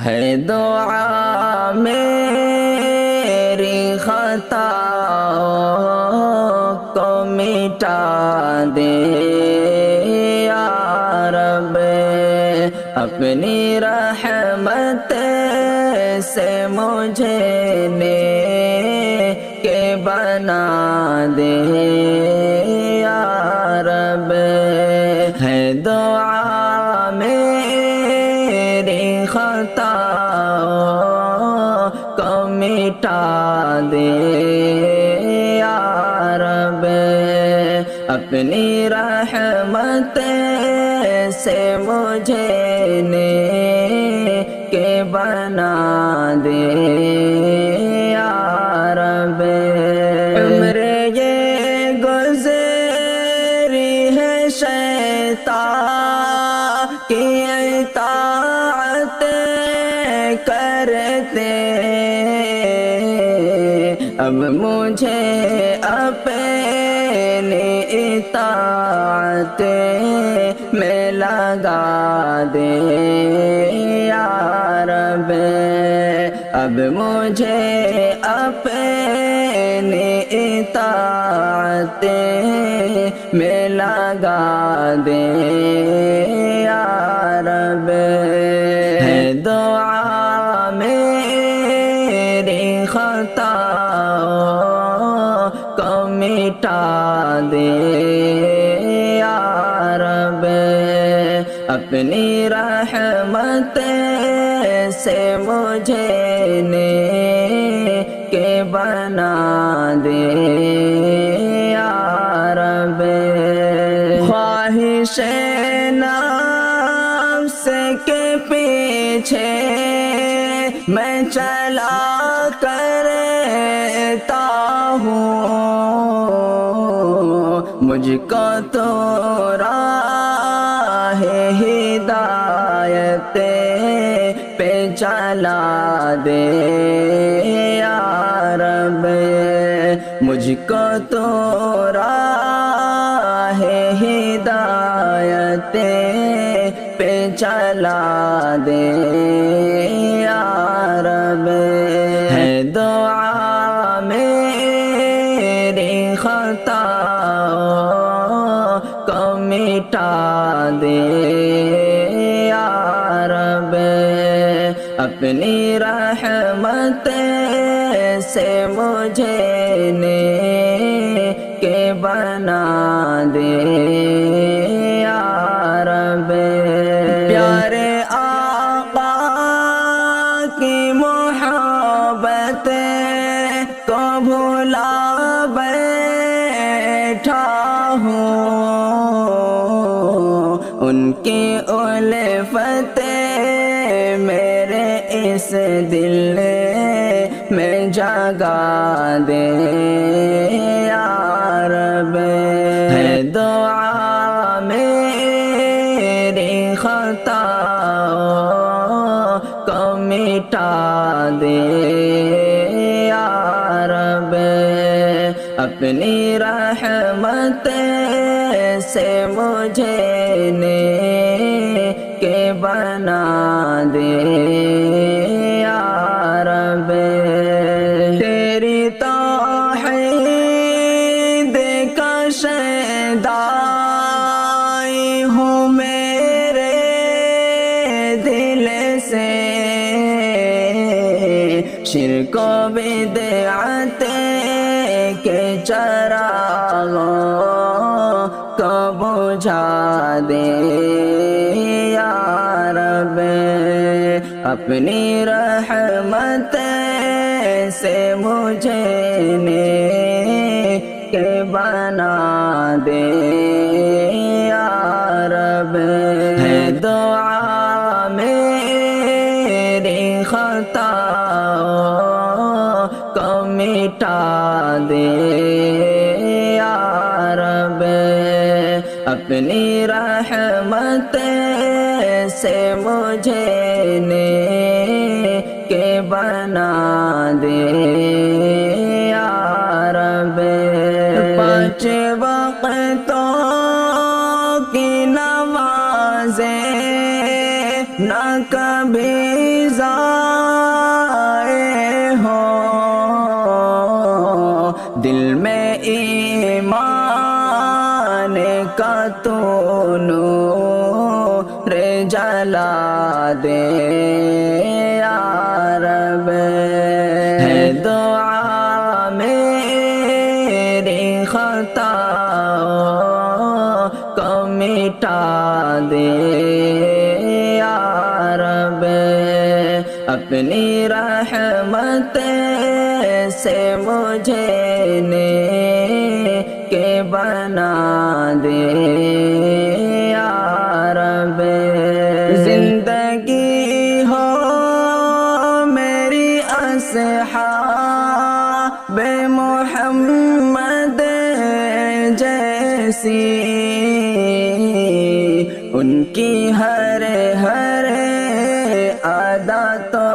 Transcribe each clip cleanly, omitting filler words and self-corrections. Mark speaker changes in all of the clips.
Speaker 1: ہے دعا میری خطاؤں کو مٹا دے یا رب، اپنی رحمت سے مجھے نیک بنا دے یا رب۔ ہے دعا میری خطاؤں کو مٹا دے یا رب، اپنی رحمت سے مجھے نیک بنا دے یا رب۔ عمر یہ گزری ہے شیطان کی اطاعت کرتے، اب مجھے اپنی اطاعت میں لگا دے یا رب، اب مجھے اپنی اطاعت میں لگا دے یا رب۔ ہے دعا میری خطاؤں کو مٹا دے یا رب، اپنی رحمت سے مجھے نیک بنا دے یا رب۔ خواہش نفس کے پیچھے میں چلا کرتا ہوں، مجھ کو تو راہ ہدایت پہ چلا دے یا رب، مجھ کو تو راہ ہدایت پہ چلا دے یا رب۔ ہے دعا میری خطاؤں کو مٹا دے یا رب، اپنی رحمت سے مجھے نیک بنا دے یا رب۔ پیارے آقا کی محبت کو بھلا بیٹھا ہوں، ان کی الفت میرے اس دل میں جگا دے یا رب۔ ہے دعا میری خطاؤں کو مٹا دے یا رب، اپنی رحمت سے مجھے نیک بنا دے یا رب۔ تیری توحید کا شیدائی ہوں میرے دل سے، شرک و بدعت کے چراغوں کو بجھا دے یا رب، اپنی رحمت سے مجھے نیک بنا دے یا رب۔ ہے دعا میری خطاؤں کو مٹا دے یا رب، اپنی رحمت سے مجھے نیک بنا دے یا رب۔ پانچ وقتوں کی نمازیں نہ کبھی ضائع ہو، دل میں ایمان کا تو نور جلا دے یا رب۔ ہے دعا میری خطاؤں کو مٹا دے یا رب، اپنی رحمت سے مجھے نیک بنا دے یا رب۔ زندگی ہو میری اصحاب محمد جیسی، ان کی ہر ہر ادا تو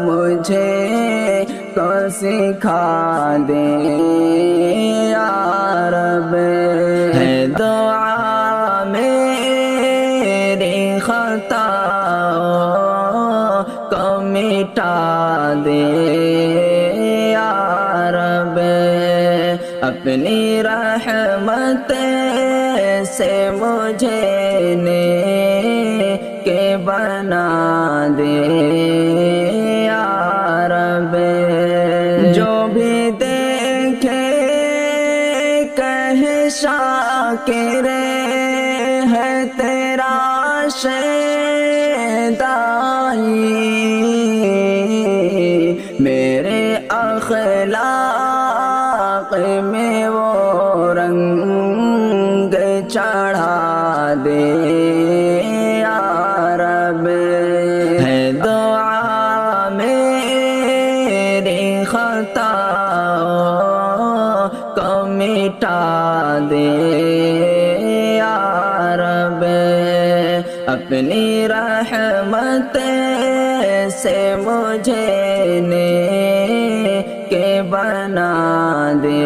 Speaker 1: مجھے کو سکھا دے یا رب۔ ہے دعا میری خطاؤں کو مٹا دے یا رب، اپنی رحمت سے مجھے نیک بنا دے یا رب۔ جو بھی دیکھے کہے شاکر ہے تیرا شیدائی، میرے اخلاق میں وہ رنگ چڑھا دے یا رب۔ ہے دعا میری خطاؤں کو مٹا دے یا رب، اپنی رحمت سے مجھے نیک بنا دے